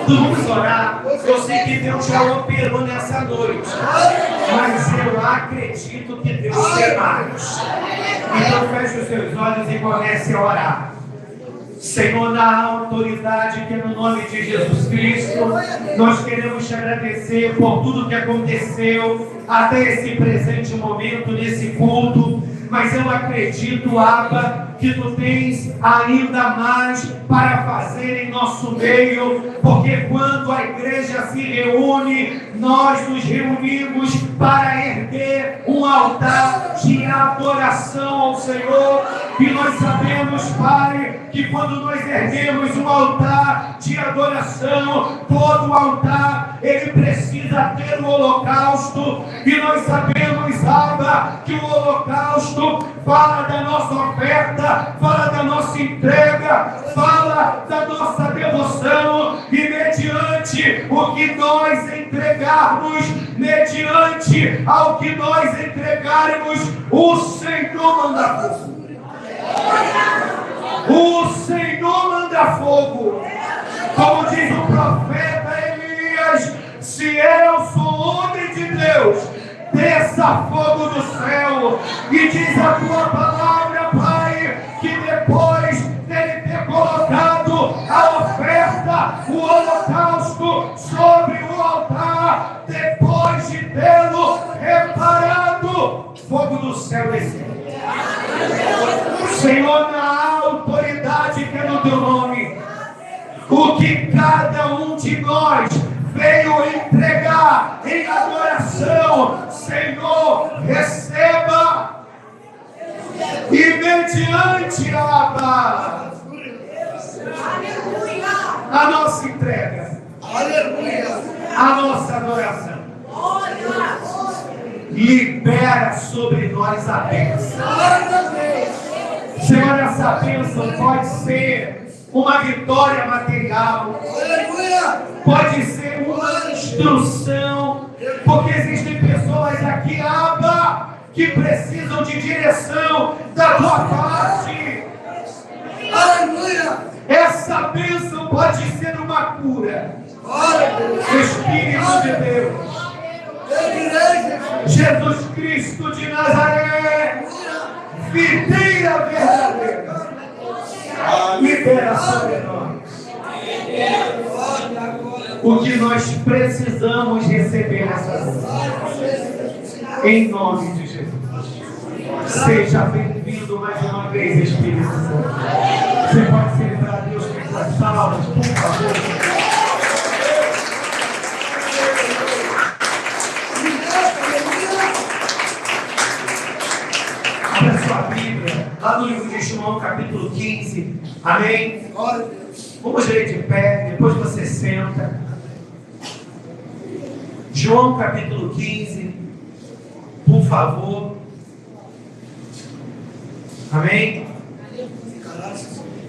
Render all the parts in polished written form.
Vamos orar. Eu sei que Deus já operou nessa noite, mas eu acredito que Deus tem mais. Então feche os seus olhos e comece a orar. Senhor, na autoridade que é no nome de Jesus Cristo, nós queremos te agradecer por tudo que aconteceu até esse presente momento, nesse culto. Mas eu acredito, Abba, que tu tens ainda mais para fazer em nosso meio, porque quando a igreja se reúne, nós nos reunimos para erguer um altar de adoração ao Senhor. E nós sabemos, Pai, que quando nós erguemos um altar de adoração, todo altar, ele precisa ter o holocausto. E nós sabemos, Abba, que o holocausto fala da nossa oferta, fala da nossa entrega, fala da nossa devoção. E mediante o que nós entregarmos, mediante ao que nós entregarmos, o Senhor manda fogo. O Senhor manda fogo. Como diz o profeta Elias: se eu sou homem de Deus, desça fogo do céu. E diz a tua palavra, Pai, que depois dele ter colocado a oferta, o holocausto sobre o altar, depois de tê-lo reparado, fogo do céu desceu. Senhor, na autoridade que é no teu nome, o que cada um de nós veio entregar em adoração, Senhor, receba. E mediante a nossa entrega, a nossa adoração, libera sobre nós a bênção. Senhor, essa bênção pode ser uma vitória material, pode ser uma instrução, porque existem pessoas aqui, Abba, que precisam de direção da tua parte. Essa bênção pode ser uma cura. Espírito de Deus, Jesus Cristo de Nazaré, videira verdadeira, libera sobre nós o que nós precisamos receber nessa noite. Em nome de Jesus. Seja bem-vindo mais uma vez, Espírito Santo. Você pode celebrar a Deus com suas salvas, por favor. Lá no livro de João, capítulo 15. Amém? Vamos ler de pé, depois você senta. João, capítulo 15. Por favor. Amém?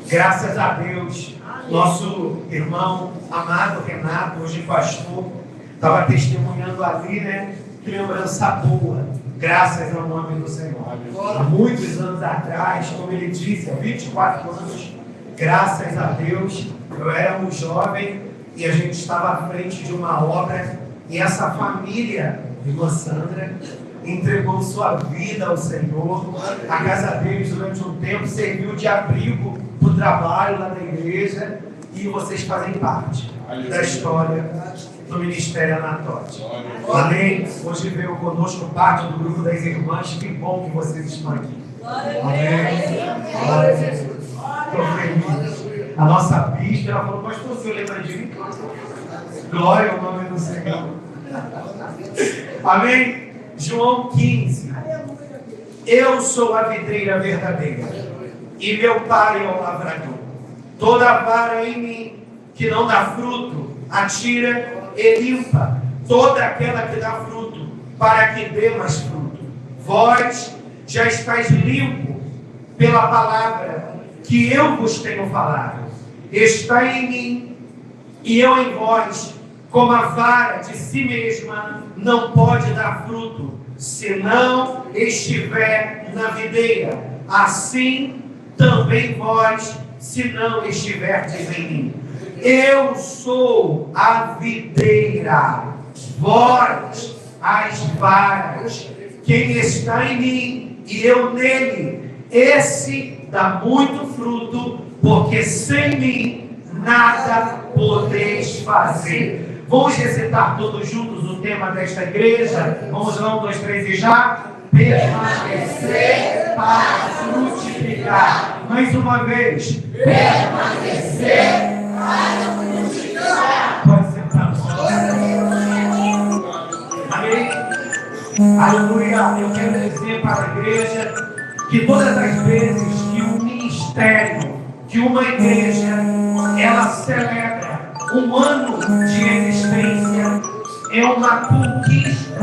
Graças a Deus. Nosso irmão amado Renato, hoje pastor, estava testemunhando ali, né? Que lembrança boa. Graças ao nome do Senhor. Há muitos anos atrás, como ele disse, há 24 anos, graças a Deus, eu era um jovem e a gente estava à frente de uma obra e essa família, irmã Sandra, entregou sua vida ao Senhor. A casa deles, durante um tempo, serviu de abrigo para o trabalho lá na igreja e vocês fazem parte da história do Ministério Anatote. Amém? Hoje veio conosco parte do grupo das irmãs. Que bom que vocês estão aqui. Amém? Glória a Jesus. Estou feliz. A nossa bispa, ela falou: pastor, o senhor lembra de mim? Glória ao nome do Senhor. Amém? João 15. Eu sou a videira verdadeira e meu pai é o lavrador. Toda vara em mim que não dá fruto, atira e limpa toda aquela que dá fruto, para que dê mais fruto. Vós já estáis limpo pela palavra que eu vos tenho falado. Está em mim e eu em vós, como a vara de si mesma não pode dar fruto, se não estiver na videira. Assim também vós, se não estiverdes em mim. Eu sou a videira, vós as varas. Quem está em mim e eu nele, esse dá muito fruto, porque sem mim nada podeis fazer. Vamos recitar todos juntos o tema desta igreja? Vamos lá, 1, 2, 3 e já. Permanecer para frutificar. Mais uma vez. Permanecer para frutificar. Pode sentar. Amém? Aleluia. Eu quero dizer para a igreja que todas as vezes que um ministério, que uma igreja, ela celebra um ano de existência, é uma conquista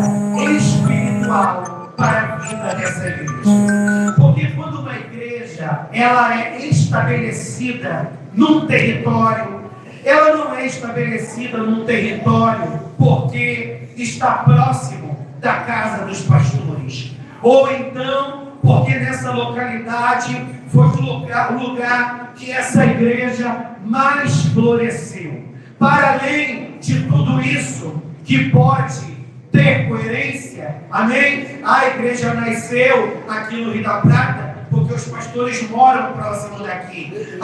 espiritual para a vida dessa igreja. Porque quando uma igreja ela é estabelecida num território, ela não é estabelecida num território porque está próximo da casa dos pastores, ou então porque nessa localidade foi o lugar que essa igreja mais floresceu. Para além de tudo isso, que pode ter coerência, amém? A igreja nasceu aqui no Rio da Prata, porque os pastores moram próximo daqui.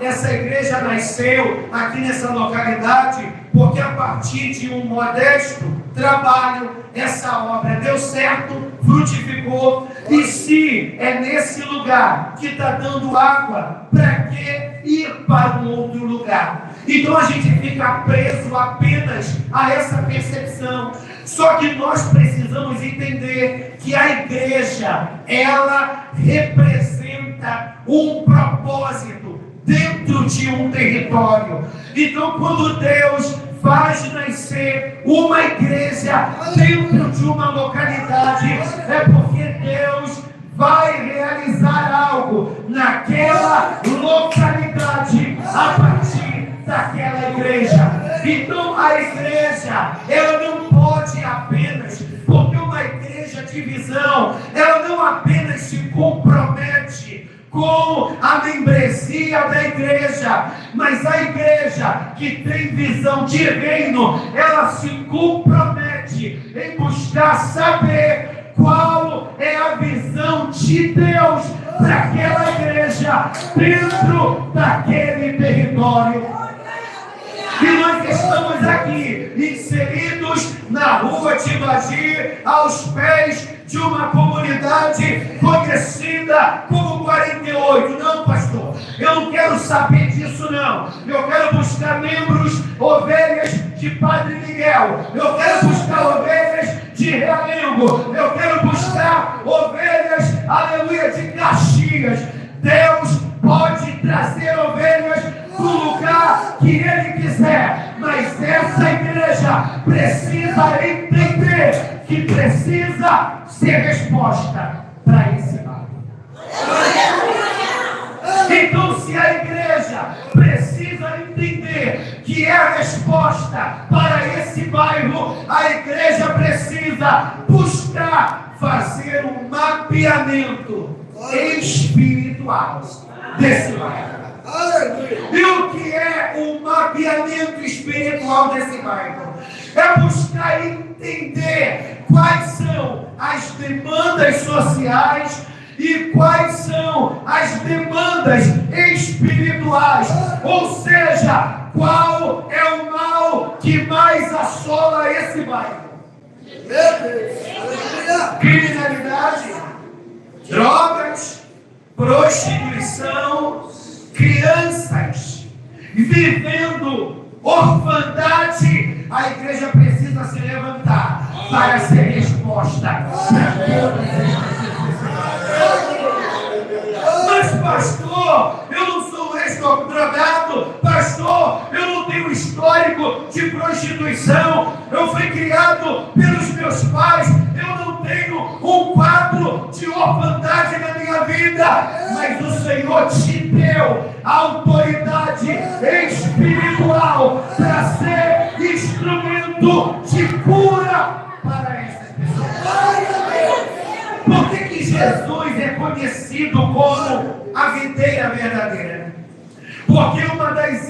Essa igreja nasceu aqui nessa localidade, porque a partir de um modesto trabalho, essa obra deu certo, frutificou. E se é nesse lugar que está dando água, para que ir para um outro lugar? Então a gente fica preso apenas a essa percepção. Só que nós precisamos entender que a igreja, ela representa um propósito dentro de um território. Então quando Deus faz nascer uma igreja dentro de uma localidade, é porque Deus vai realizar algo naquela localidade a partir daquela igreja. Então a igreja, ela não pode apenas, porque uma igreja de visão, ela não apenas se compromete com a membresia da igreja, mas a igreja que tem visão de reino, ela se compromete em buscar saber qual é a visão de Deus para aquela igreja dentro daquele território. E nós estamos aqui inseridos na rua de Badi, aos pés de uma comunidade conhecida como 48. Não, pastor, eu não quero saber disso não. Eu quero buscar membros, ovelhas de Padre Miguel. Eu quero buscar ovelhas de Realengo. Eu quero buscar ovelhas, aleluia, de Caxias. Deus pode trazer ovelhas do lugar que Ele quiser, mas essa igreja precisa entender que precisa ser resposta para esse bairro. Então, se a igreja precisa entender que é a resposta para esse bairro, a igreja precisa buscar fazer um mapeamento espiritual desse bairro. E o que é o mapeamento espiritual desse bairro? É buscar entender quais são as demandas sociais e quais são as demandas espirituais. Ou seja, qual é o mal que mais assola esse bairro? Criminalidade, drogas, prostituição, crianças vivendo orfandade. A igreja precisa se levantar para ser resposta para todas essas necessidades. Mas pastor, eu não sou ex-drogado. Pastor, eu não tenho histórico de prostituição. Eu fui criado pelos meus pais. Eu não tenho um quadro de orfandade na minha vida. Mas o Senhor te deu autoridade espiritual para ser instrumento de cura para essas pessoas. Por que Jesus é conhecido como a videira verdadeira? Porque uma das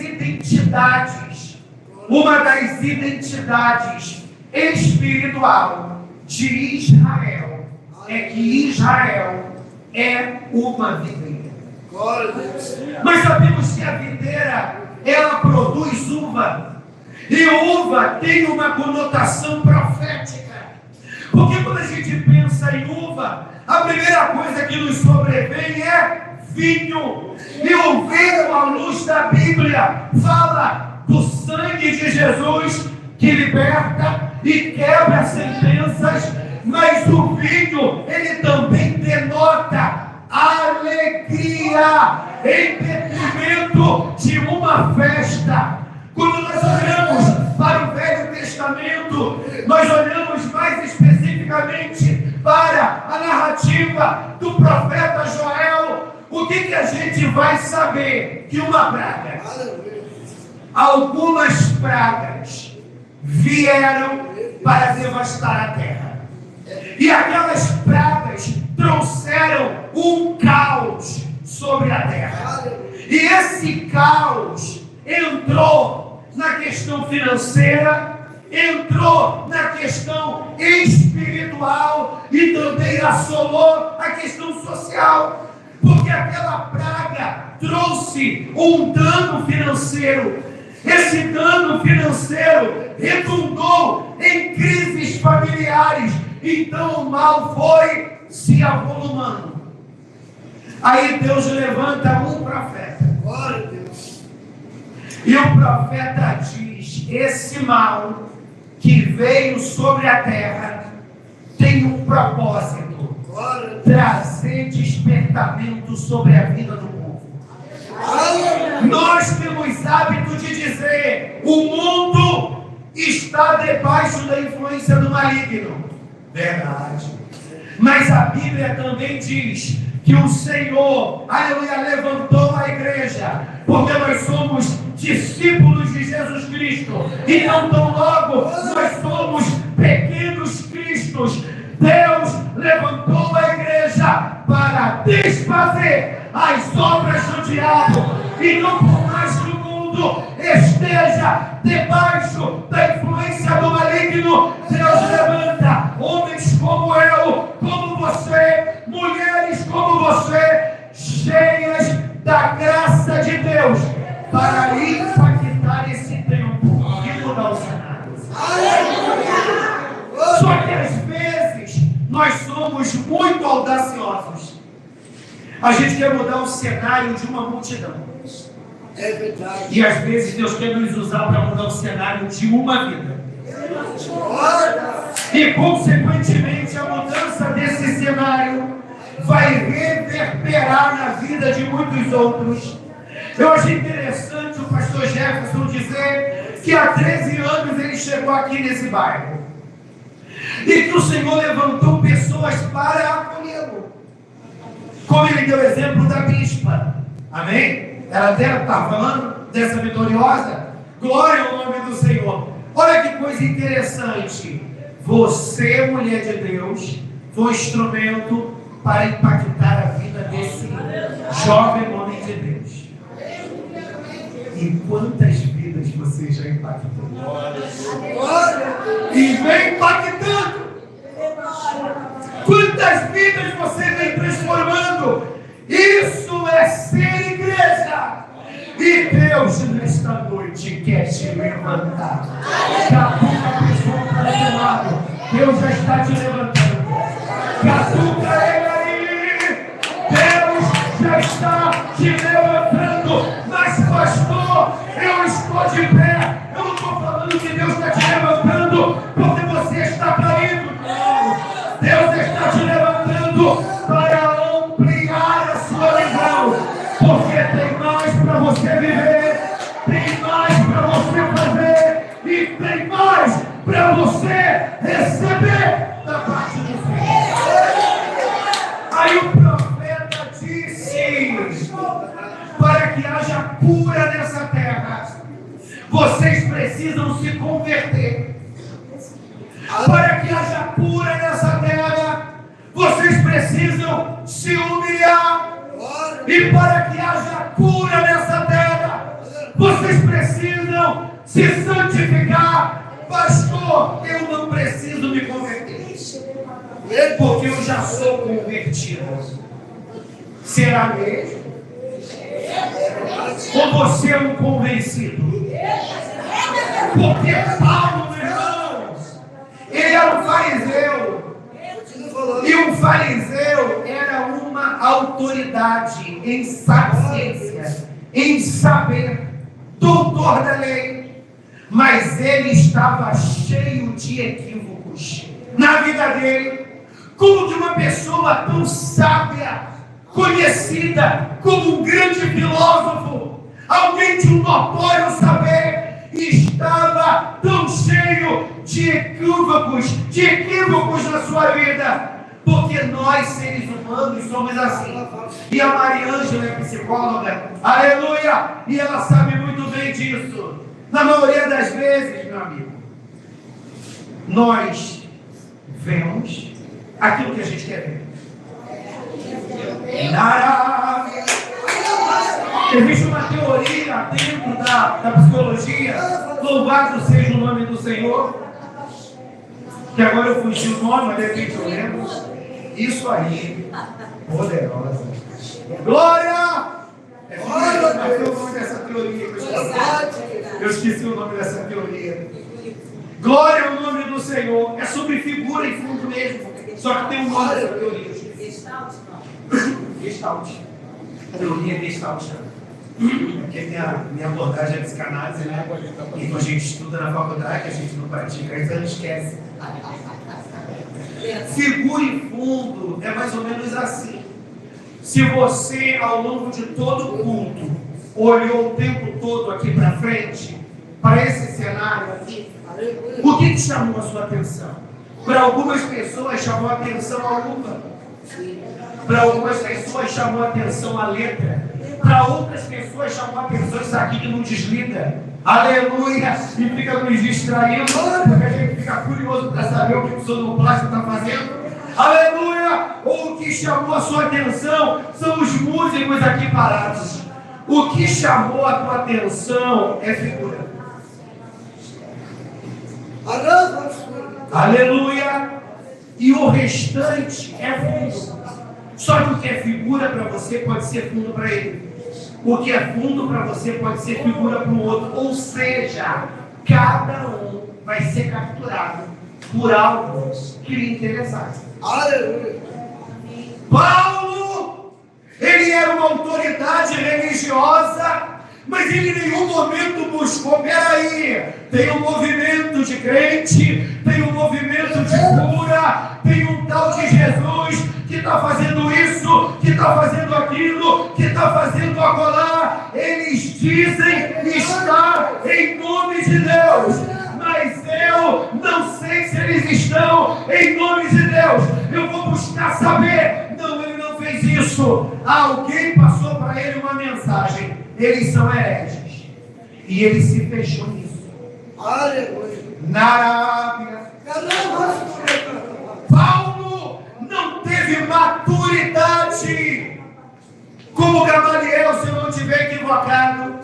identidades espiritual de Israel é que Israel é uma videira. Nós sabemos que a videira, ela produz uva. E uva tem uma conotação profética. Porque quando a gente pensa em uva, a primeira coisa que nos sobrevém é vinho. E o vinho, à luz da Bíblia, fala do sangue de Jesus que liberta e quebra sentenças. Mas o vinho, ele também denota alegria em detrimento de uma festa. Quando nós olhamos para o Velho Testamento, nós olhamos mais especificamente para a narrativa do profeta Joel. O que a gente vai saber? Que uma praga, algumas pragas vieram para devastar a terra. E aquelas pragas trouxeram um caos sobre a terra. E esse caos entrou na questão financeira, entrou na questão espiritual e também assolou a questão social. Porque aquela praga trouxe um dano financeiro. Esse dano financeiro redundou em crises familiares. Então o mal foi se avolumando. Aí Deus levanta um profeta. Glória a Deus. E o profeta diz: esse mal que veio sobre a terra tem um propósito. Trazer despertamento sobre a vida do povo. Nós temos hábito de dizer: o mundo está debaixo da influência do maligno. Verdade. Mas a Bíblia também diz que o Senhor, aleluia, levantou a igreja, porque nós somos discípulos de Jesus Cristo. Então, tão logo nós somos pequenos cristos, Deus levantou a igreja para desfazer as obras do diabo. E não por mais que o mundo esteja debaixo da influência do maligno, Deus levanta homens como eu, como você, mulheres como você, cheias da graça de Deus, para impactar esse tempo e mudar o cenário. Só que às vezes nós somos muito audaciosos. A gente quer mudar o cenário de uma multidão. É verdade. E às vezes Deus quer nos usar para mudar o cenário de uma vida. E consequentemente a mudança desse cenário vai reverberar na vida de muitos outros. Eu achei interessante o pastor Jefferson dizer que há 13 anos ele chegou aqui nesse bairro. E que o Senhor levantou pessoas para acolhê-lo. Como ele deu o exemplo da bispa. Amém? Ela até está falando dessa vitoriosa. Glória ao nome do Senhor. Olha que coisa interessante. Você, mulher de Deus, foi um instrumento para impactar a vida desse jovem homem de Deus. E quantas vidas você já impactou? E vem impactando. Quantas vidas você vem transformando? Isso é ser igreja. E Deus nesta noite quer te levantar. Catuca a pessoa para o teu lado. Deus já está te levantando. Catuca ele aí. Deus já está te levantando. Mas pastor, eu estou de pé. Eu não estou falando que Deus está te levantando porque você está caído. Não. Deus está te levantando para ampliar a sua visão. Porque tem mais para você viver, tem mais para você fazer e tem mais para você receber da parte do Senhor. Aí o profeta disse: para que haja cura nessa terra, vocês precisam se converter. Para que haja cura nessa terra, vocês precisam se humilhar. E para que haja cura nessa terra, Vocês precisam se santificar. Pastor, eu não preciso me converter, porque eu já sou convertido. Será mesmo? Ou você é um convencido? Porque Paulo, meu irmão, ele era um fariseu. E um fariseu era uma autoridade em sapiência, em saber, doutor da lei. Mas ele estava cheio de equívocos na vida dele. Como de uma pessoa tão sábia, conhecida como um grande filósofo, alguém de um notório saber, estava tão cheio de equívocos na sua vida. Porque nós, seres humanos, somos assim. E a Maria Ângela é psicóloga, aleluia, e ela sabe muito bem disso. Na maioria das vezes, meu amigo, nós vemos aquilo que a gente quer ver. Existe uma teoria dentro da psicologia, louvado seja o nome do Senhor, que agora eu fugi o nome, mas de repente eu lembro. Isso aí, poderosa. Glória! Eu o nome dessa teoria. Eu esqueci o nome dessa teoria. Glória ao nome do Senhor. É sobre figura e fundo mesmo. Só que tem um nome dessa teoria. Gestalt. Teoria Gestalt. Porque minha abordagem é psicanálise, né? E quando a gente estuda na faculdade, a gente não pratica, então a gente esquece. Figura e fundo é mais ou menos assim. Se você, ao longo de todo o culto, olhou o tempo todo aqui para frente, para esse cenário aqui, o que chamou a sua atenção? Para algumas pessoas chamou a atenção a luva. Para algumas pessoas chamou a atenção a letra. Para outras pessoas chamou a atenção isso aqui que não desliga. Aleluia! E fica nos distraindo, porque a gente fica curioso para saber o que o sonoplástico está fazendo. Aleluia! Ou o que chamou a sua atenção são os músicos aqui parados. O que chamou a tua atenção é figura. Aleluia! E o restante é fundo. Só que o que é figura para você pode ser fundo para ele. O que é fundo para você pode ser figura para o outro. Ou seja, cada um vai ser capturado por algo que lhe interessar. Aleluia! Paulo, ele era uma autoridade religiosa, mas ele em nenhum momento buscou, peraí, tem um movimento de crente, tem um movimento de cura, tem um tal de Jesus que está fazendo isso, que está fazendo aquilo, que está fazendo acolá. Eles dizem estar em nome de Deus, mas eu não sei se eles estão em nome de Deus. Eu vou buscar saber. Não, ele não fez isso. Alguém passou para ele uma mensagem. Eles são hereges. E ele se fechou nisso. Aleluia. Na Arábia. Paulo não teve maturidade. Como Gamaliel, se eu não estiver equivocado,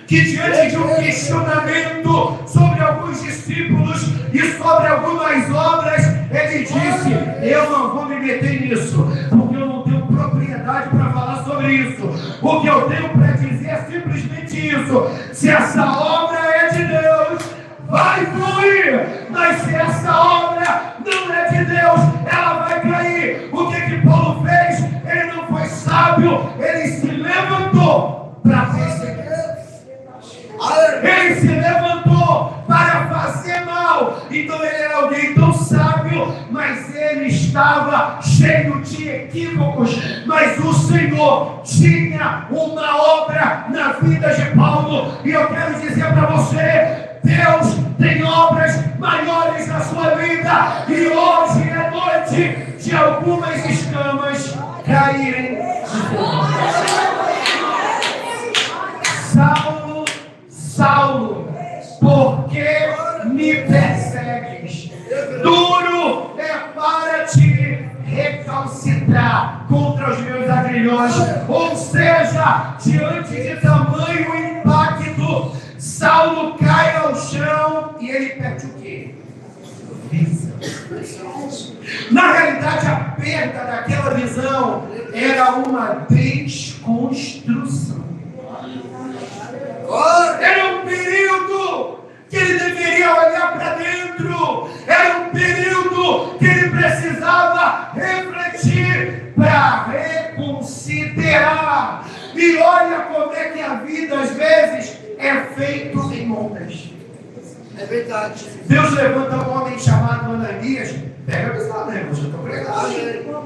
que diante de um questionamento sobre alguns discípulos e sobre algumas obras, ele disse: eu não vou me meter nisso, porque eu não tenho propriedade para falar sobre isso. O que eu tenho para dizer é simplesmente isso: se essa obra é de Deus, vai fluir, mas se essa obra não é de Deus, ela vai cair. O que Paulo fez? Ele não foi sábio, ele se levantou para perseguir. Ele se levantou para fazer mal. Então ele era alguém tão sábio, mas ele estava cheio de equívocos. Mas o Senhor tinha uma obra na vida de Paulo. E eu quero dizer para você: Deus tem obras maiores na sua vida. E hoje é noite de algumas escamas caírem. Saulo, por que me persegues? Duro é para te recalcitrar contra os meus agrilhões. Ou seja, diante de tamanho impacto, perda daquela visão era uma desconstrução. Era um período que ele deveria olhar para dentro. Era um período que ele precisava refletir para reconsiderar. E olha como é que a vida às vezes é feita em ondas. É verdade. Deus levanta um homem chamado Ananias. Pega a visão, né? Eu já estou pregando.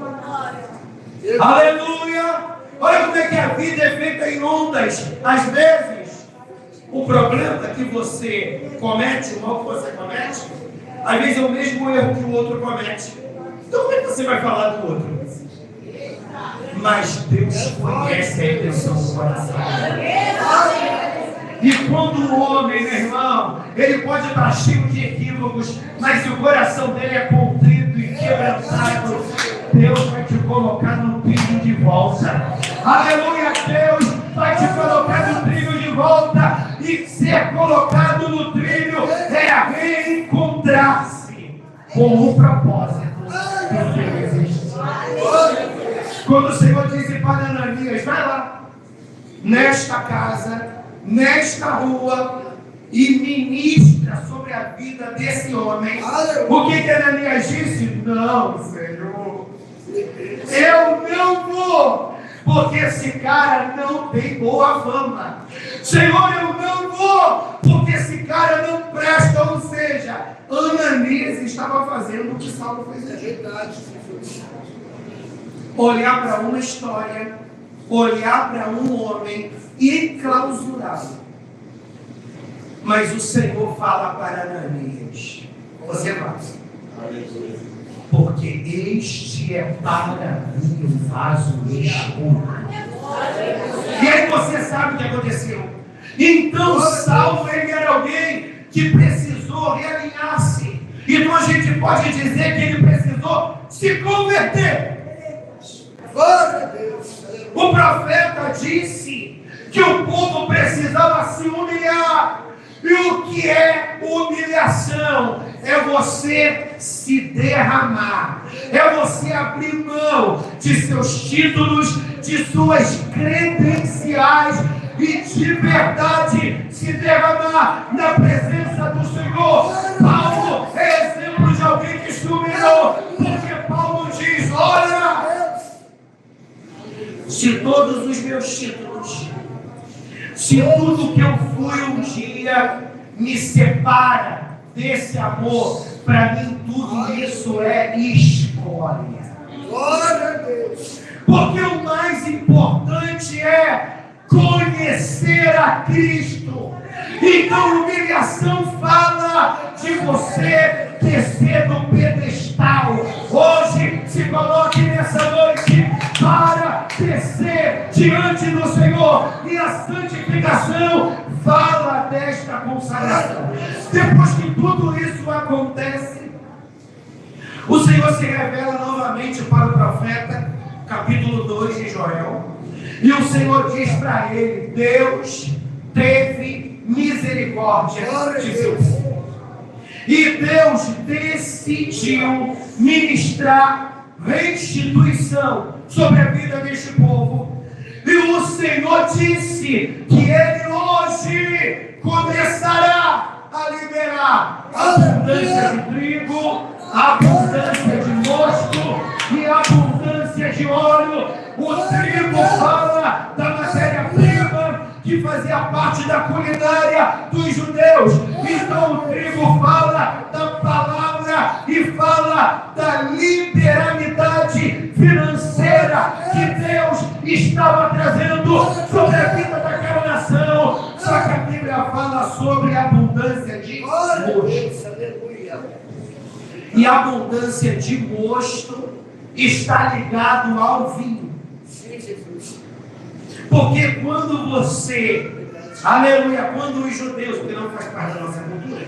Aleluia! Olha como é que a vida é feita em ondas. Às vezes, o problema que você comete, o mal que você comete, às vezes é o mesmo erro que o outro comete. Então como é que você vai falar do outro? Mas Deus conhece a intenção do coração. E quando o homem, meu irmão, ele pode estar cheio de equívocos, mas se o coração dele é contrito e quebrantado, Deus vai te colocar no trilho de volta. Aleluia, Deus vai te colocar no trilho de volta. E ser colocado no trilho é reencontrar-se com o propósito que o Senhor existe. Quando o Senhor disse para Ananias, vai lá, nesta casa, nesta rua, e ministra sobre a vida desse homem. O que Ananias disse? Não, Senhor, eu não vou, porque esse cara não tem boa fama. Senhor, eu não vou, porque esse cara não presta. Ou seja, Ananias estava fazendo o que Saulo fez. É verdade. Olhar para uma história, olhar para um homem e clausurá-lo. Mas o Senhor fala para Ananias: você vai, porque este é para mim um vaso escuro. E aí você sabe o que aconteceu. Então Saulo, ele era alguém que precisou realinhar-se. Então a gente pode dizer que ele precisou se converter. O profeta disse que o povo precisava se humilhar. E o que é humilhação? É você se derramar. É você abrir mão de seus títulos, de suas credenciais e de verdade se derramar na presença do Senhor. Paulo é exemplo de alguém que se humilhou, porque Paulo diz: olha, se todos os meus títulos, se tudo que eu fui um dia me separa desse amor, para mim tudo isso é escória. Glória a Deus. Porque o mais importante é conhecer a Cristo. Então humilhação fala de você descer do pedestal. Hoje se coloque nessa noite para descer diante do Senhor. E a santificação fala desta consagração. Depois que tudo isso acontece, o Senhor se revela novamente para o profeta, capítulo 2 de Joel. E o Senhor diz para ele: Deus teve misericórdia de seu povo. E Deus decidiu ministrar restituição sobre a vida deste povo. E o Senhor disse que Ele hoje começará a liberar abundância de trigo, abundância de mosto e abundância de óleo. O trigo fala da matéria-prima que fazia parte da culinária dos judeus. Então o trigo fala da palavra e fala da liberalidade financeira que Deus estava trazendo sobre a vida daquela nação. Só que a Bíblia fala sobre a abundância de mosto. E a abundância de mosto está ligado ao vinho. Porque quando você, aleluia, quando os judeus, porque não faz parte da nossa cultura,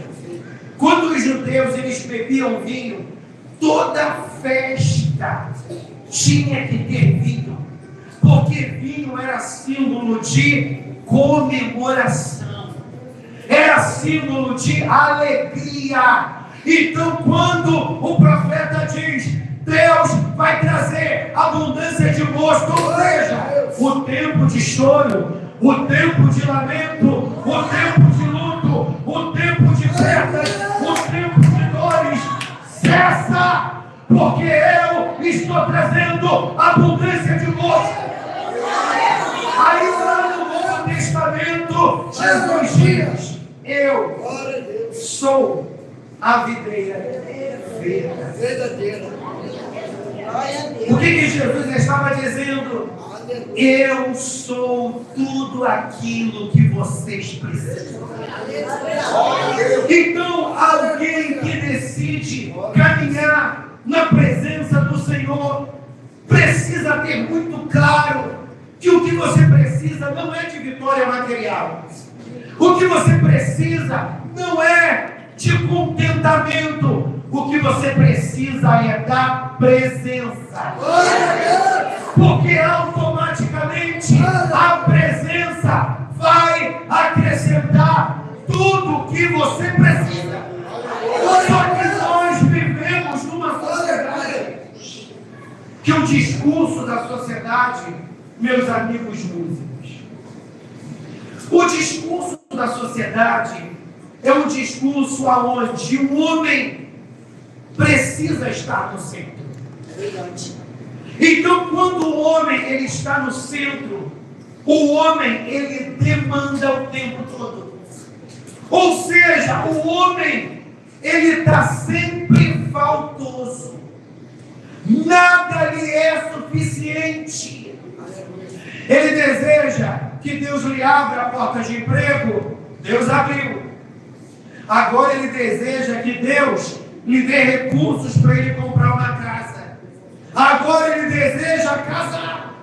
quando os judeus eles bebiam vinho, toda festa tinha que ter vinho, porque vinho era símbolo de comemoração, era símbolo de alegria. Então quando o profeta diz: Deus vai trazer abundância de gosto, ou seja, o tempo de choro, o tempo de lamento, o tempo de luto, o tempo de perdas, o tempo de dores, cessa, porque eu estou trazendo abundância de gosto. Aí lá no Novo Testamento, Jesus diz: eu sou a videira verdadeira. O que Jesus estava dizendo? Eu sou tudo aquilo que vocês precisam. Então, alguém que decide caminhar na presença do Senhor precisa ter muito claro que o que você precisa não é de vitória material. O que você precisa não é de contentamento. O que você precisa é da presença. Porque automaticamente a presença vai acrescentar tudo o que você precisa. Só que nós vivemos numa sociedade que o discurso da sociedade, meus amigos músicos, o discurso da sociedade é um discurso onde o homem precisa estar no centro. Então, quando o homem ele está no centro, o homem ele demanda o tempo todo. Ou seja, o homem ele está sempre faltoso. Nada lhe é suficiente. Ele deseja que Deus lhe abra a porta de emprego. Deus abriu. Agora ele deseja que Deus lhe dê recursos para ele comprar uma casa. Agora ele deseja casar.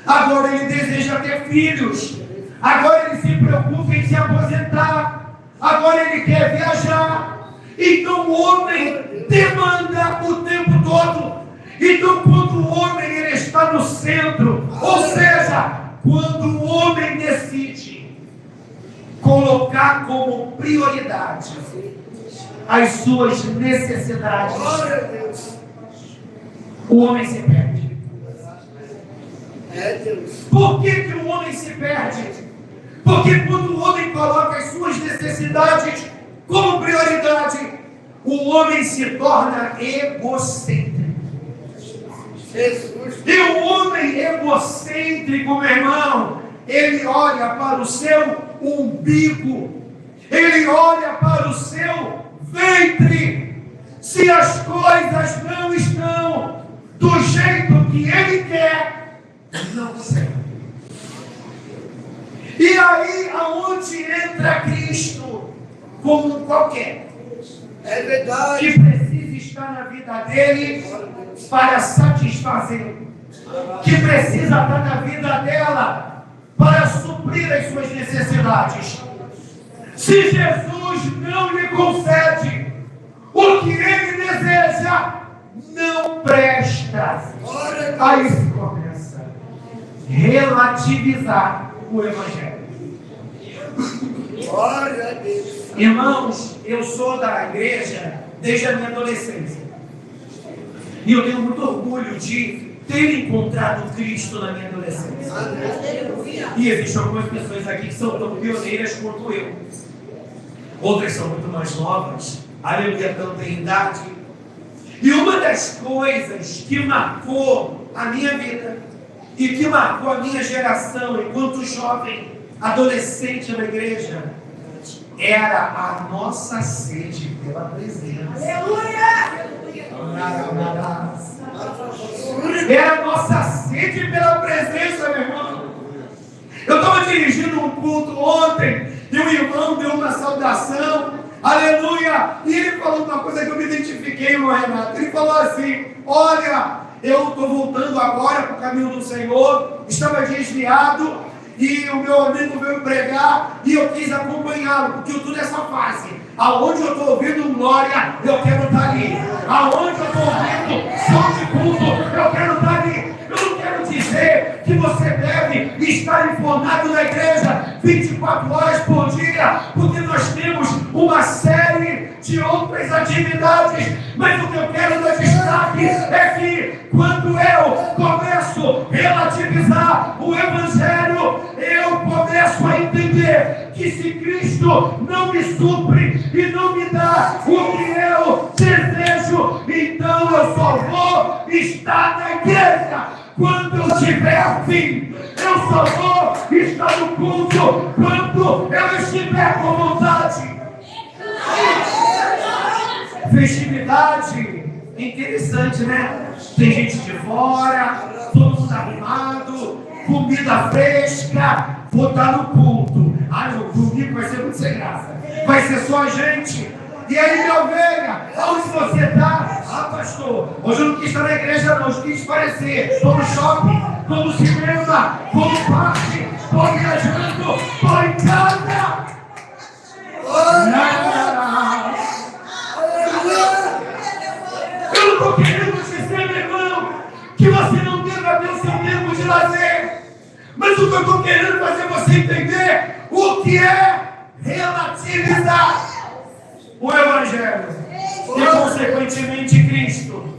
Agora ele deseja ter filhos. Agora ele se preocupa em se aposentar. Agora ele quer viajar. Então o homem demanda o tempo todo. Então quando o homem ele está no centro, ou seja, quando o homem decide colocar como prioridade as suas necessidades, o homem se perde. Por que o homem se perde? Porque quando o homem coloca as suas necessidades como prioridade, o homem se torna egocêntrico. E o homem egocêntrico, meu irmão, ele olha para o seu umbigo, ele olha para o seu ventre. Se as coisas não estão do jeito que ele quer, não serve. E aí aonde entra Cristo? Como qualquer, é verdade, que precisa estar na vida dele para satisfazê-lo, que precisa estar na vida dela para suprir as suas necessidades. Se Jesus não lhe concede o que ele deseja, não presta. Aí se começa a relativizar o Evangelho. Glória a Deus. Irmãos, eu sou da igreja desde a minha adolescência. E eu tenho muito orgulho de ter encontrado Cristo na minha adolescência. E existem algumas pessoas aqui que são tão pioneiras quanto eu. Outras são muito mais novas. Aleluia, tanto em idade. E uma das coisas que marcou a minha vida e que marcou a minha geração enquanto jovem, adolescente na igreja, era a nossa sede pela presença. Aleluia! Era a nossa sede pela presença, meu irmão. Eu estava dirigindo um culto ontem e o irmão deu uma saudação, aleluia, e ele falou uma coisa que eu me identifiquei, meu Renato. Ele falou assim: olha, eu estou voltando agora para o caminho do Senhor, estava desviado, e o meu amigo veio pregar e eu quis acompanhá-lo, porque eu estou nessa fase. Aonde eu estou ouvindo glória, eu quero estar ali. Aonde eu estou ouvindo som de culto, eu quero estar ali. Eu não quero dizer que você deve estar informado na igreja 24 horas por dia, porque nós temos uma série de outras atividades. Mas o que eu quero dar destaque é que quando eu começo a relativizar o Evangelho, eu começo a entender que se Cristo não me supre e não me dá o que eu desejo, então eu só vou estar na igreja quando eu tiver fim. Eu só vou estar no culto quando eu estiver com vontade. Festividade, interessante, né? Tem gente de fora, todo mundo arrumado, comida fresca, vou estar no culto. O domingo vai ser muito sem graça. Vai ser só a gente. E aí, minha ovelha, onde você está? Ah, pastor, hoje eu não quis estar na igreja, não. Hoje quis parecer. Estou no shopping, estou no cinema, estou no parque, estou viajando, estou em casa. Eu não estou querendo dizer, meu irmão, que você não deva ter o seu tempo de lazer. Mas o que eu estou querendo fazer você entender o que é relativizar o Evangelho e, consequentemente, Cristo.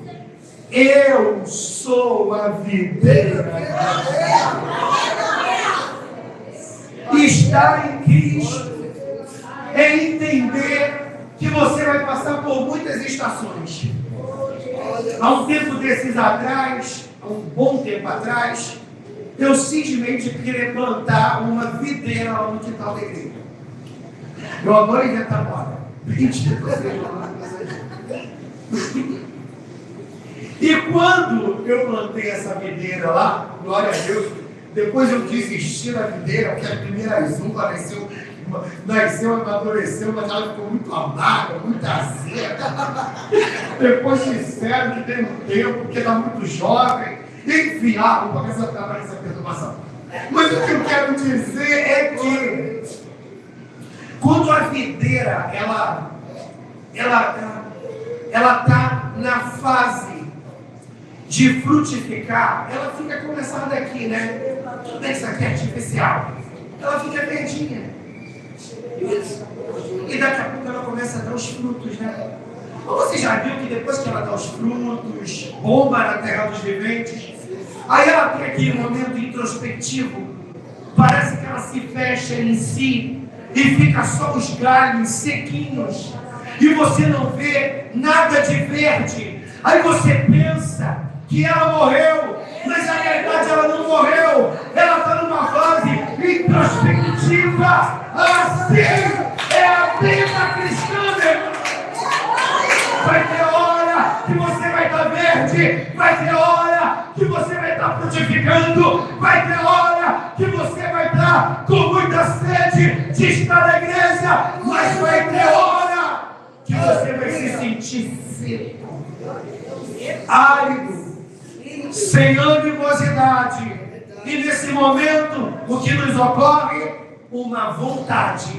Eu sou a videira. Estar em Cristo é entender que você vai passar por muitas estações. Há um tempo desses atrás, há um bom tempo atrás, eu simplesmente queria plantar uma videira lá no quintal da igreja. Eu adoro inventar moda. E quando eu plantei essa videira lá, glória a Deus, depois eu desisti da videira, porque a primeira uva nasceu, amadureceu, mas ela ficou muito amarga, muito azeda. Depois disseram que tem um tempo, porque está muito jovem. Enfim, não vou acrescentar para essa perturbação. Mas o que eu quero dizer é que quando a videira ela está na fase de frutificar, ela fica começando aqui, né? Tudo bem que isso aqui é artificial. Ela fica verdinha. E daqui a pouco ela começa a dar os frutos, né? Você já viu que depois que ela dá os frutos, bomba na terra dos viventes, aí ela tem aquele momento introspectivo, parece que ela se fecha em si e fica só os galhos sequinhos e você não vê nada de verde. Aí você pensa que ela morreu, mas na realidade ela não morreu, ela está numa fase introspectiva. Assim é a vida cristã, meu irmão. Vai ter hora que você vai estar verde, vai ter hora que você vai estar frutificando, vai ter hora que você vai estar com muita sede de estar na igreja, mas vai ter hora que você vai se sentir seco, árido, sem animosidade. E nesse momento, o que nos ocorre? Uma vontade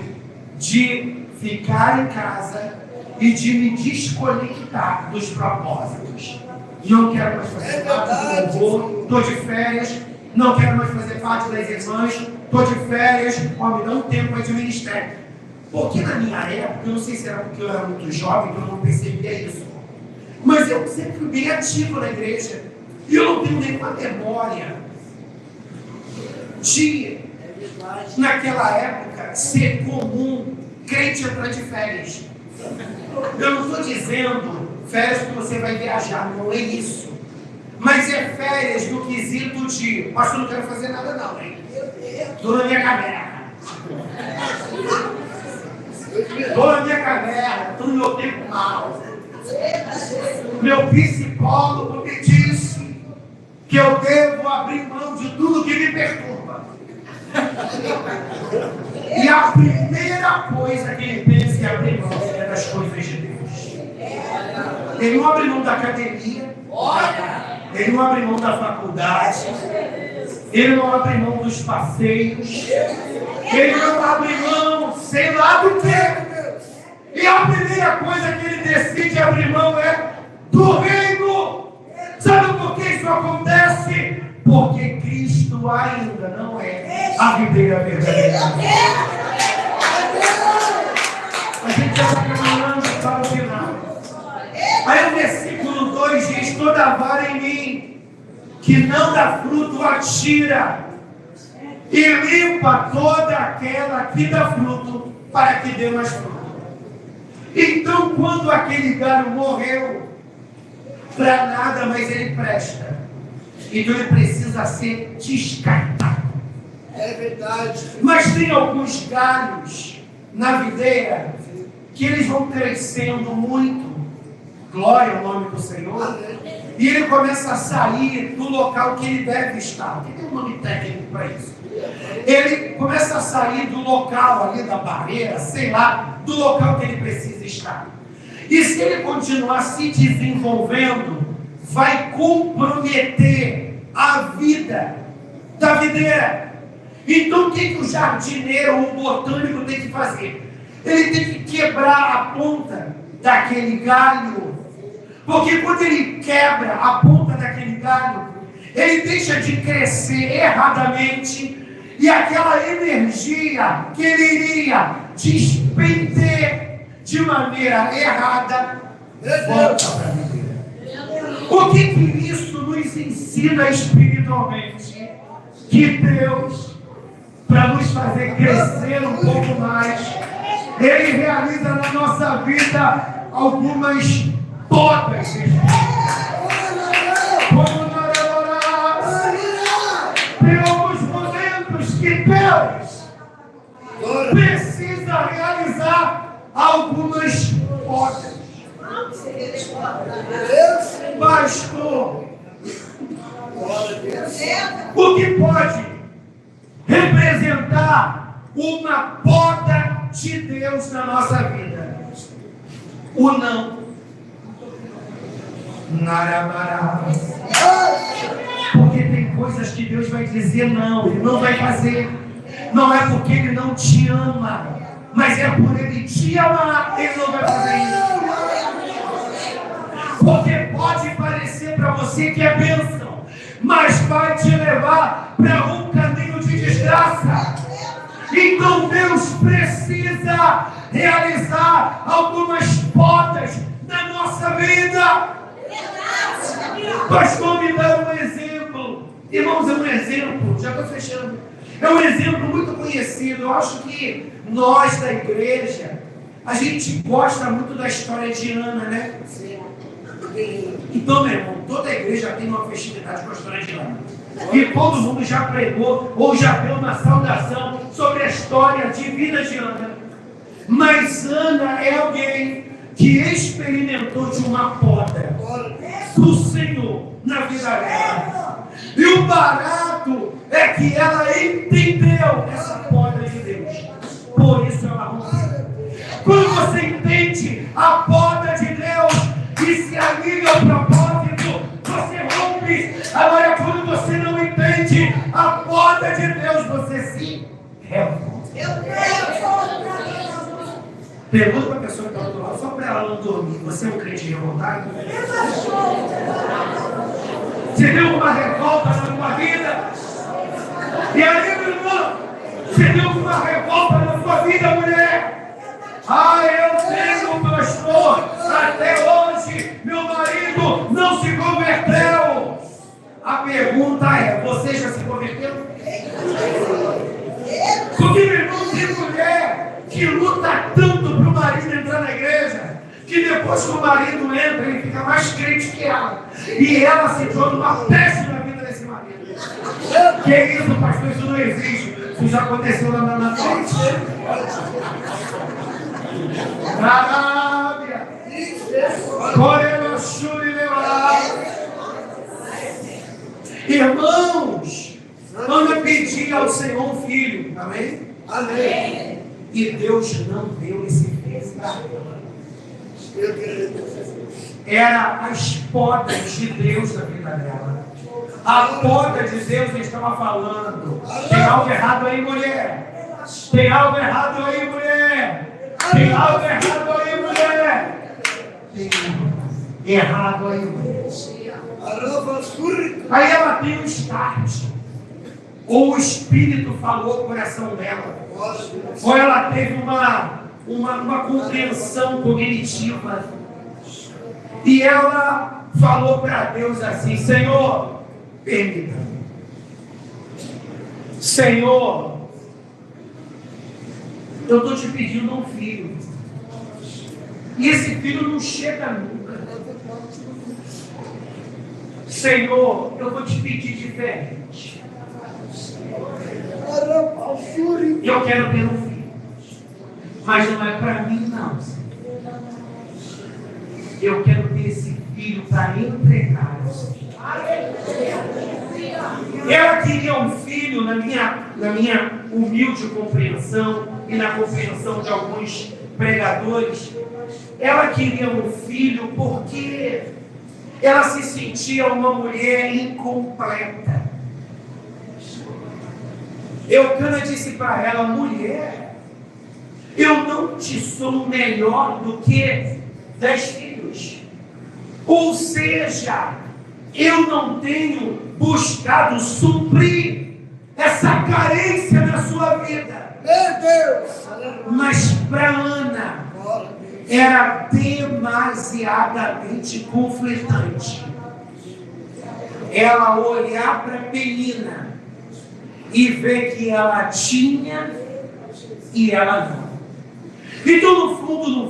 de ficar em casa e de me desconectar dos propósitos. Não quero mais fazer parte do louvor, estou de férias, não quero mais fazer parte das irmãs, estou de férias, me dá um tempo aí de ministério. Porque na minha época, eu não sei se era porque eu era muito jovem, que eu não percebia isso, mas eu sempre fui bem ativo na igreja, e eu não tenho nenhuma memória de, naquela época, ser comum crente entrar de férias. Eu não estou dizendo férias que você vai viajar, não é isso. Mas é férias no quesito de, pastor, não quero fazer nada não, hein? Estou na minha caverna. Estou na minha caverna, estou no meu tempo mal. Meu psicólogo me disse que eu devo abrir mão de tudo que me perturba. E a primeira coisa que ele pensa em abrir mão é das coisas de Deus. Ele não abre mão da academia, ele não abre mão da faculdade, ele não abre mão dos passeios, ele não abre mão, sei lá do que. E a primeira coisa que ele decide abrir mão é do reino. Sabe por que isso acontece? Porque Cristo ainda não é a videira verdadeira. A gente já está caminhando para o final. Aí o versículo 2 diz: toda vara em mim que não dá fruto atira, e limpa toda aquela que dá fruto, para que dê mais fruto. Então, quando aquele galho morreu, para nada mais ele presta. Então ele precisa ser descartado. É verdade. Mas tem alguns galhos na videira que eles vão crescendo muito. Glória ao nome do Senhor. E ele começa a sair do local que ele deve estar. Tem um nome técnico para isso. Ele começa a sair do local ali da barreira, sei lá, do local que ele precisa estar. E se ele continuar se desenvolvendo, vai comprometer a vida da videira. Então o que o jardineiro ou o botânico tem que fazer? Ele tem que quebrar a ponta daquele galho. Porque quando ele quebra a ponta daquele galho, ele deixa de crescer erradamente, e aquela energia que ele iria despender de maneira errada volta para a videira. O que isso nos ensina espiritualmente? Que Deus, para nos fazer crescer um pouco mais, Ele realiza na nossa vida algumas podas. Tem alguns momentos que Deus precisa realizar algumas podas. Pastor, o que pode representar uma poda de Deus na nossa vida? O não. Naramará. Porque tem coisas que Deus vai dizer não, Ele não vai fazer. Não é porque Ele não te ama, mas é por Ele te amar, Ele não vai fazer isso. Porque pode parecer para você que é bênção, mas vai te levar para um caminho de desgraça. Então Deus precisa realizar algumas podas na nossa vida. Pastor, me dá um exemplo. Irmãos, é um exemplo, já estou fechando. É um exemplo muito conhecido. Eu acho que nós da igreja, a gente gosta muito da história de Ana, né? Então, meu irmão, toda igreja tem uma festividade com a história de Ana. E todo mundo já pregou ou já deu uma saudação sobre a história de vida de Ana. Mas Ana é alguém que experimentou de uma poda do Senhor na vida dela. E o barato é que ela entendeu essa poda de Deus. Por isso ela rompeu. Quando você entende a poda de Deus e se alinha ao propósito, você rompe. Agora, quando você não entende a poda de Deus, você se revolta. Pergunta para a pessoa que está do outro lado, só para ela não dormir. Você é um crente revoltado? Você deu uma revolta na sua vida? E aí, meu irmão, você deu uma revolta na sua vida, mulher? Ah, eu tenho, pastor, até hoje meu marido não se converteu. A pergunta é, você já se converteu? Porque, meu irmão, tem mulher que luta tanto para o marido entrar na igreja, que depois que o marido entra, ele fica mais crente que ela. E ela se torna uma péssima vida desse marido. Que isso, pastor? Isso não existe. Isso já aconteceu lá na frente. Arábia. Irmãos, quando eu pedi ao Senhor um filho, amém? Amém. E Deus não deu esse filho para ela. Era as podas de Deus na vida dela. A poda de Deus estava falando. Tem algo errado aí, mulher? Tem algo errado aí, mulher? Tem algo errado aí, mulher? Tem errado aí, mulher? Aí ela tem um start. Ou o Espírito falou o coração dela. Ou ela teve uma compreensão cognitiva. E ela falou para Deus assim: Senhor, permita. Senhor, eu estou te pedindo um filho. E esse filho não chega nunca. Senhor, eu vou te pedir diferente. Eu quero ter um filho. Mas não é para mim, não. Eu quero ter esse filho para entregar ao Senhor. Ela queria um filho, na minha humilde compreensão e na compreensão de alguns pregadores. Ela queria um filho porque ela se sentia uma mulher incompleta. Eucana disse para ela: mulher, eu não te sou melhor do que 10 filhos. Ou seja, eu não tenho buscado suprir essa carência na sua vida. Meu Deus! Mas para Ana era demasiadamente conflitante ela olhar para Penina e ver que ela tinha e ela não. Então, no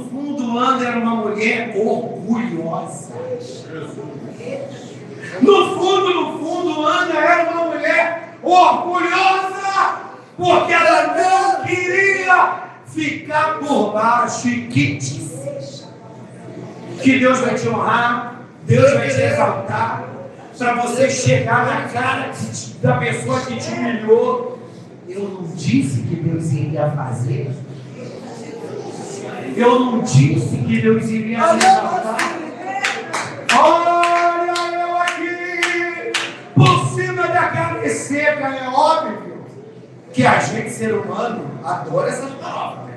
fundo, Ana era uma mulher orgulhosa. No fundo, Ana era uma mulher orgulhosa, porque ela não queria ficar por baixo. E que te seja. Que Deus vai te honrar, Deus vai te exaltar, para você chegar na cara da pessoa que te humilhou. Eu não disse que Deus iria fazer. Eu não disse que Deus iria me exaltar. Olha eu aqui, por cima da carne seca. É óbvio que a gente, ser humano, adora essas palavras.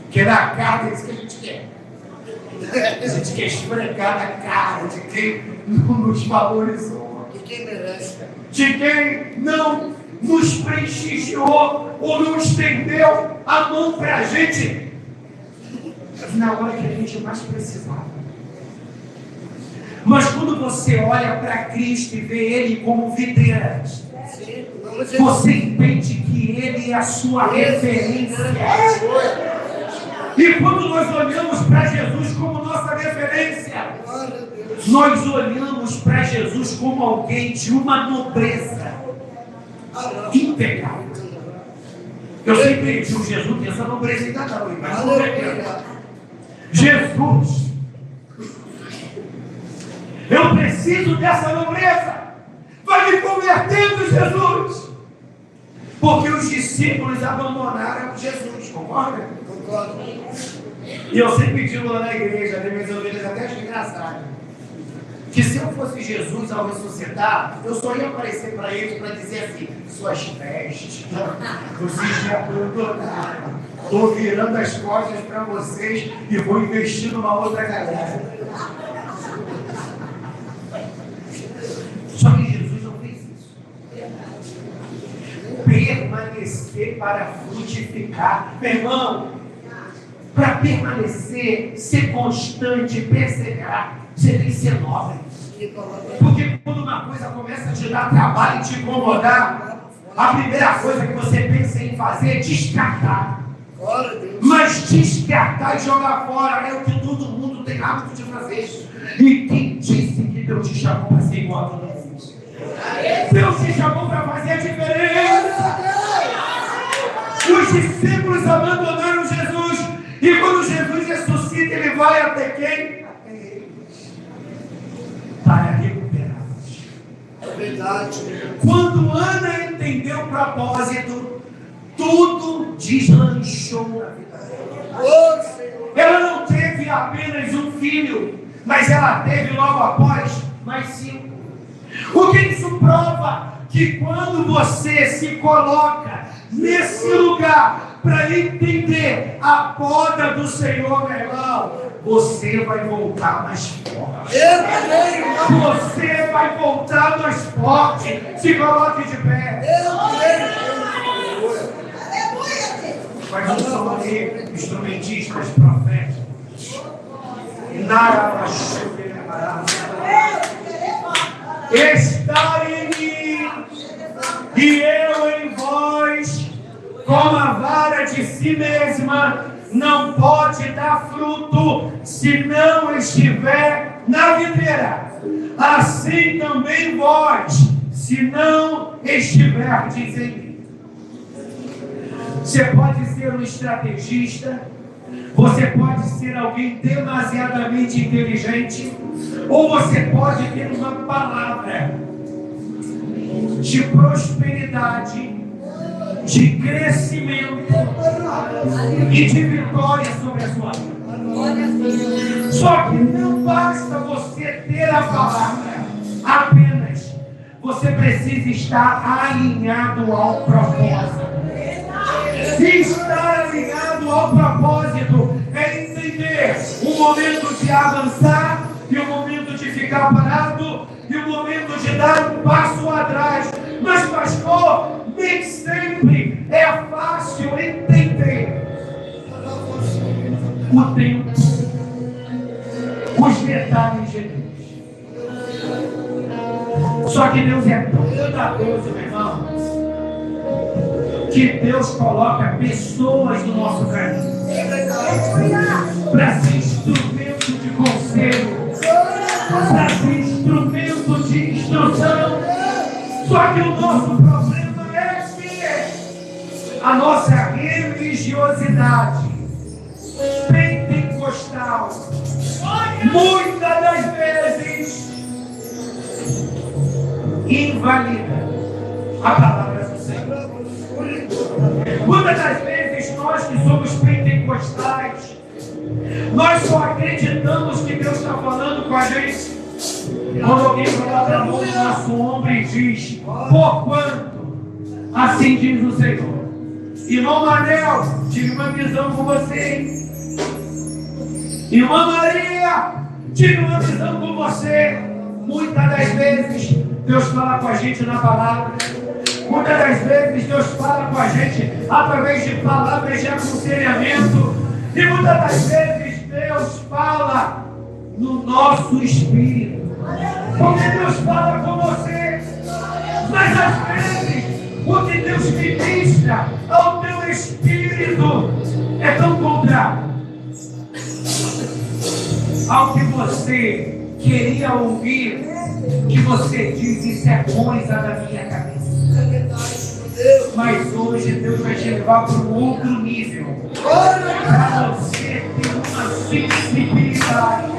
Porque na carne é isso que a gente quer. A gente quer esfregar na cara de quem não nos valorizou, De quem merece. de quem não nos prestigiou ou não estendeu a mão para a gente na hora que a gente mais precisava. Mas quando você olha para Cristo e vê Ele como videira, você entende que Ele é a sua referência. E quando nós olhamos para Jesus como nossa referência, nós olhamos para Jesus como alguém de uma nobreza impecável. Eu sempre digo, Jesus tem essa nobreza ainda não, mas não é. Jesus, eu preciso dessa nobreza. Vai me convertendo, Jesus. Porque os discípulos abandonaram Jesus, concorda? Concordo. E eu sempre digo lá na igreja, tem minhas ovelhas até acham engraçado, que se eu fosse Jesus ao ressuscitar, eu só ia aparecer para eles para dizer assim: suas vestes, vocês me abandonaram, estou virando as costas para vocês e vou investir numa outra galera. Só que Jesus não fez isso. Permanecer para frutificar. Meu irmão, para permanecer, ser constante, perseverar, você tem que ser nobre. Porque quando uma coisa começa a te dar trabalho e te incomodar, a primeira coisa que você pensa em fazer é descartar. Mas descartar e jogar fora é o que todo mundo tem hábito de fazer. E quem disse que Deus te chamou para ser igual a todo mundo? Deus te chamou para fazer a diferença. Os discípulos abandonaram Jesus. E quando Jesus ressuscita, ele vai até quem? Até eles. Para recuperá-los. É verdade. Quando Ana entendeu o propósito, tudo deslanchou na vida dela. Ô, Senhor. Ela não teve apenas um filho, mas ela teve logo após mais 5. O que isso prova? Que quando você se coloca nesse lugar para entender a poda do Senhor, meu irmão, você vai voltar mais forte. Você vai voltar mais forte. Se coloque de pé. Faz um som aí, instrumentistas, proféticos. Estar em mim e eu em vós, como a vara de si mesma não pode dar fruto se não estiver na videira, assim também vós, se não estiverdes em mim. Você pode ser um estrategista, você pode ser alguém demasiadamente inteligente, ou você pode ter uma palavra de prosperidade, de crescimento e de vitória sobre a sua vida. Só que não basta você ter a palavra apenas, você precisa estar alinhado ao propósito. E estar alinhado ao propósito é entender o momento de avançar e o momento de ficar parado e o momento de dar um passo atrás. Mas, pastor, nem sempre é fácil entender o tempo, os detalhes de Deus. Só que Deus é tão cuidadoso, meu irmão, que Deus coloca pessoas no nosso caminho para ser instrumento de conselho, para ser instrumento de instrução. Só que o nosso problema é que a nossa religiosidade pentecostal muitas das vezes invalida a palavra do Senhor. Muitas das vezes nós que somos pentecostais, nós só acreditamos que Deus está falando com a gente quando alguém coloca a mão no nosso ombro e diz: porquanto, assim diz o Senhor. Irmão Manel, tive uma visão com você. Irmã Maria, tive uma visão com você. Muitas das vezes Deus fala com a gente na palavra. Muitas das vezes Deus fala com a gente através de palavras de aconselhamento. E muitas das vezes Deus fala no nosso espírito. Porque Deus fala com você. Mas às vezes o que Deus ministra ao teu espírito é tão contrário ao que você queria ouvir, que você diz: isso é coisa da minha cabeça. Mas hoje Deus vai te levar para um outro nível, para você ter uma sensibilidade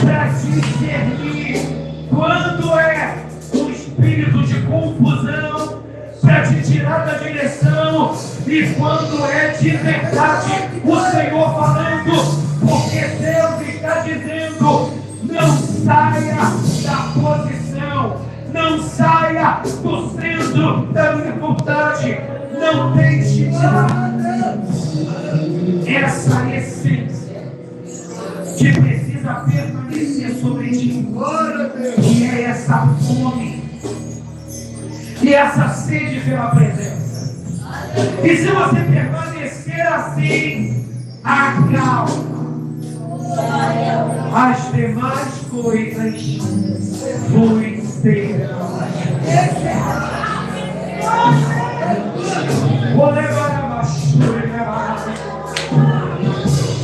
para discernir quando é um espírito de confusão, para te tirar da direção, e quando é de verdade o Senhor falando. Porque Deus está dizendo: não saia da posição, não saia do centro da dificuldade, não deixe tirar essa essência que precisa permanecer sobre ti, e é essa fome e essa sede pela presença. E se você permanecer assim, acalma. As demais coisas vos serão. Vou levar a basura e levar.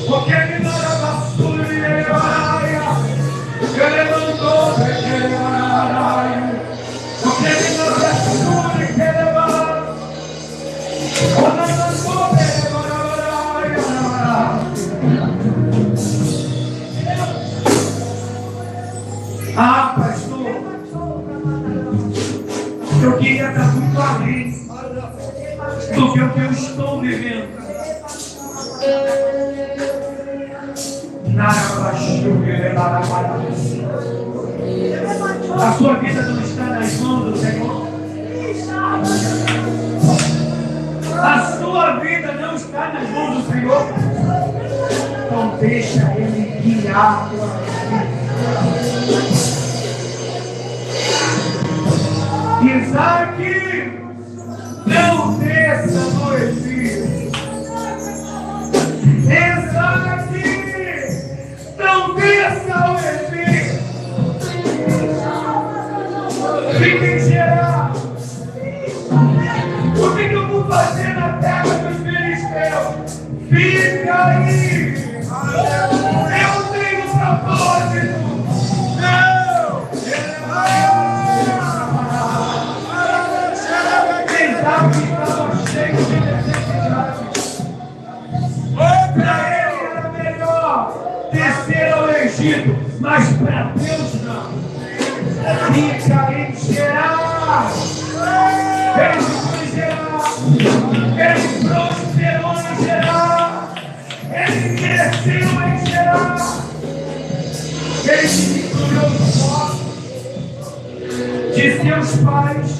Porque me dá a basura e levar. Eu levantou para que levar. Porque me dá a basura e levar. Quando levantou para que levar. Ah, pastor, eu queria estar muito além do que o que eu estou vivendo. A sua vida não está nas mãos do Senhor. A sua vida não está nas mãos do Senhor. Então deixa Ele guiar a tua vida. Isaac, não desça no Egito. Exalte, não desça ao Egito. Fique em Gerar. O que eu vou fazer na terra dos filisteus? Fica aí. Eu tenho propósito. Não. Exalte estava cheio de necessidades. Para ele era melhor descer ao Egito, mas para Deus não. Fica em Gerar. Ele foi em Gerar. Ele prosperou em Gerar. Ele cresceu em Gerar. Ele se incluiu no voto de seus pais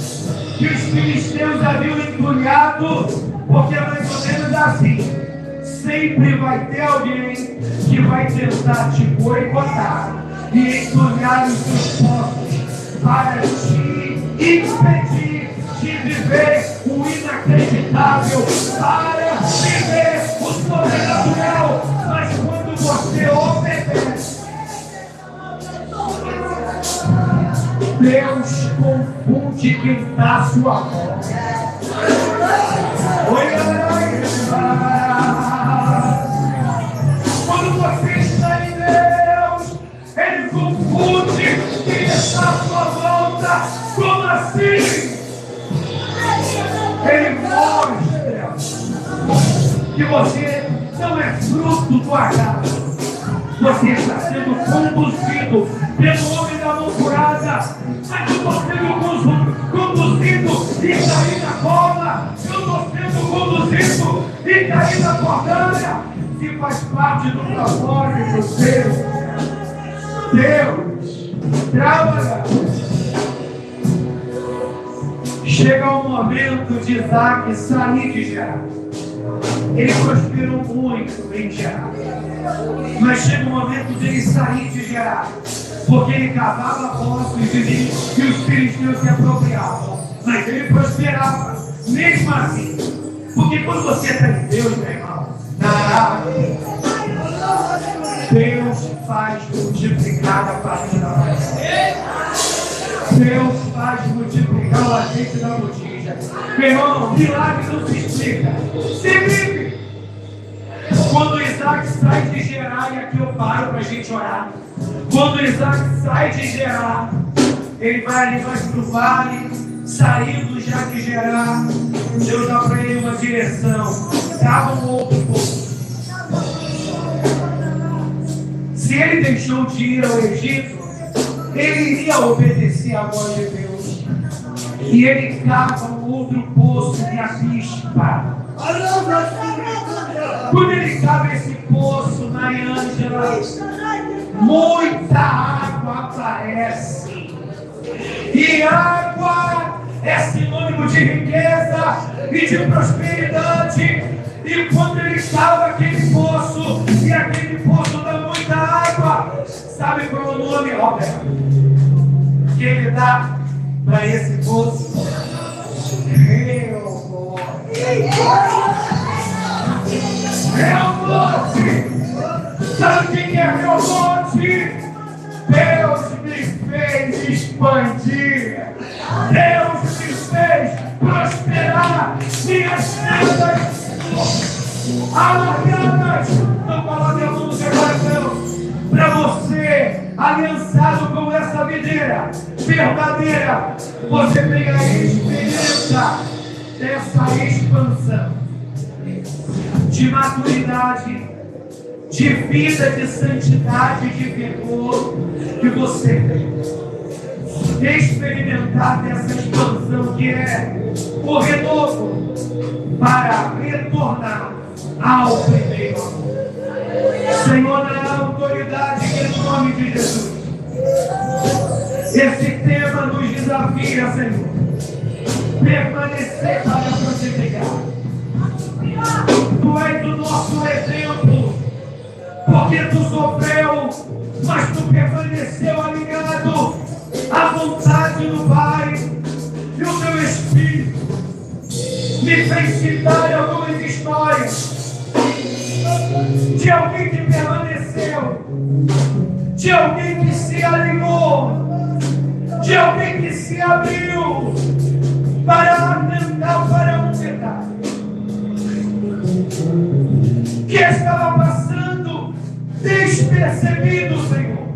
que os filisteus haviam entulhado, porque é mais ou menos assim. Sempre vai ter alguém que vai tentar te boicotar e entulhar os seus postos para te impedir de viver o inacreditável, para viver o sobrenatural. Mas quando você obedece, Deus confunde quem está à sua volta. Quando você está em Deus, Ele confunde quem está à sua volta. Como assim? Ele mostra que você não é fruto do acaso. Você está sendo conduzido pelo homem da mão curada. Mas eu estou sendo conduzido e caí na cova. Eu estou sendo conduzido e caí na cordaia. Se faz parte do propósito Deus trabalha. Chega o momento de Isaac sair de Gerar. Ele prosperou muito em Gerar. Mas chega o momento de ele sair de Gerar, porque ele cavava poços e os filisteus se apropriavam. Mas ele prosperava, mesmo assim. Porque quando você está em Deus, meu irmão, Deus faz multiplicar a farinha da vasilha. Deus faz multiplicar o azeite da botija. Meu irmão, milagre não se explica. Se vive. Quando Isaac sai de Gerar, e aqui eu paro para a gente orar. Quando Isaac sai de Gerar, ele vai ali mais para o vale, saindo já de Gerar. Deus dá para ele uma direção. Cava um outro poço. Se ele deixou de ir ao Egito, ele iria obedecer a voz de Deus. E ele cava um outro poço de avispa. Quando ele cava esse poço, Mariângela, muita água aparece. E água é sinônimo de riqueza e de prosperidade. E quando ele cava aquele poço, e aquele poço dá muita água, sabe qual é o nome, Roberto, que ele dá para esse poço? Rehobote! Sabe quem é Rehobote? Deus me fez expandir. Deus me fez prosperar. Minhas terras alargadas. Não fala minha mão no seu coração. Para você, aliançado com essa videira verdadeira, você tem a experiência dessa expansão de maturidade, de vida, de santidade, de vigor que você tem. Experimentar dessa expansão que é o renovo para retornar ao primeiro amor. Senhor, na autoridade que é o nome de Jesus, esse tema nos desafia, Senhor, permanecer para frutificar. Tu és o nosso exemplo, porque tu sofreu, mas tu permaneceu alinhado à vontade do Pai, e o teu Espírito me fez citar algumas histórias de alguém que permaneceu, de alguém que se alinhou, de alguém que se abriu para atentar para um detalhe que estava passando despercebido, Senhor.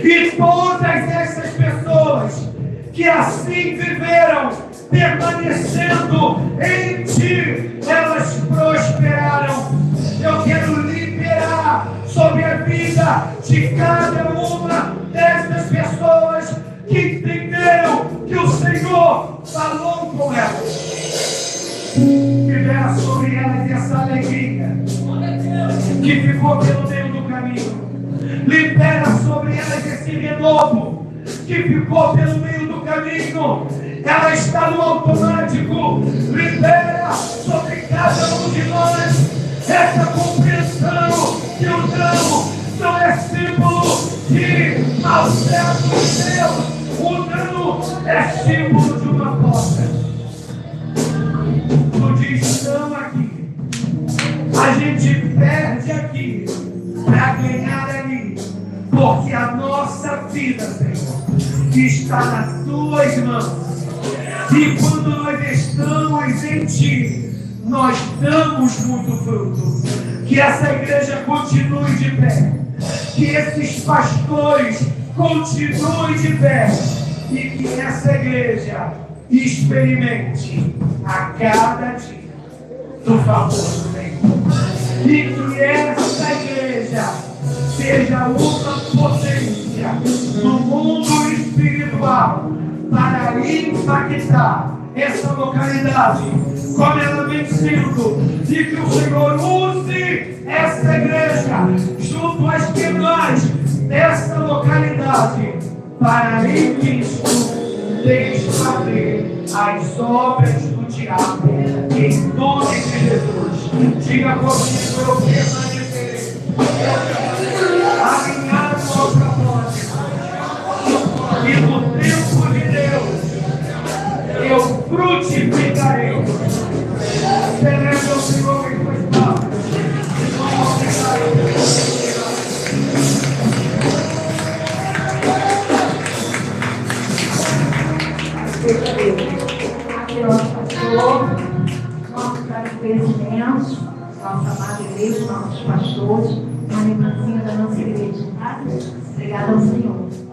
E todas essas pessoas que assim viveram, permanecendo em Ti, elas prosperaram. Eu quero liberar sobre a vida de cada uma dessas pessoas que entenderam que o Senhor falou com elas. Libera sobre elas essa alegria que ficou pelo meio do caminho. Libera sobre elas esse renovo que ficou pelo meio do caminho. Ela está no automático. Libera sobre cada um de nós essa compreensão que o dano não é símbolo de mau certo de Deus. O dano é símbolo de uma porta. Tu diz não aqui. A gente perde aqui para ganhar ali. Porque a nossa vida, Senhor, está nas Tuas mãos. E quando nós estamos em Ti, nós damos muito fruto. Que essa igreja continue de pé. Que esses pastores continuem de pé. E que essa igreja experimente a cada dia do favor do Senhor. E que essa igreja seja uma potência no mundo espiritual para impactar essa localidade como ela vem sendo, e que o Senhor use essa igreja junto às demais dessa localidade para em Cristo desfazer as obras do diabo em nome de Jesus. Diga comigo, eu permanecerei alinhado ao propósito, e no tempo de Deus eu frutificarei. Celebra o Senhor em tuas palavras. Aqui é o nosso pastor, nossos agradecimentos, nossa amada igreja, nossos pastores, uma lembrancinha da nossa igreja, tá? Obrigada ao Senhor.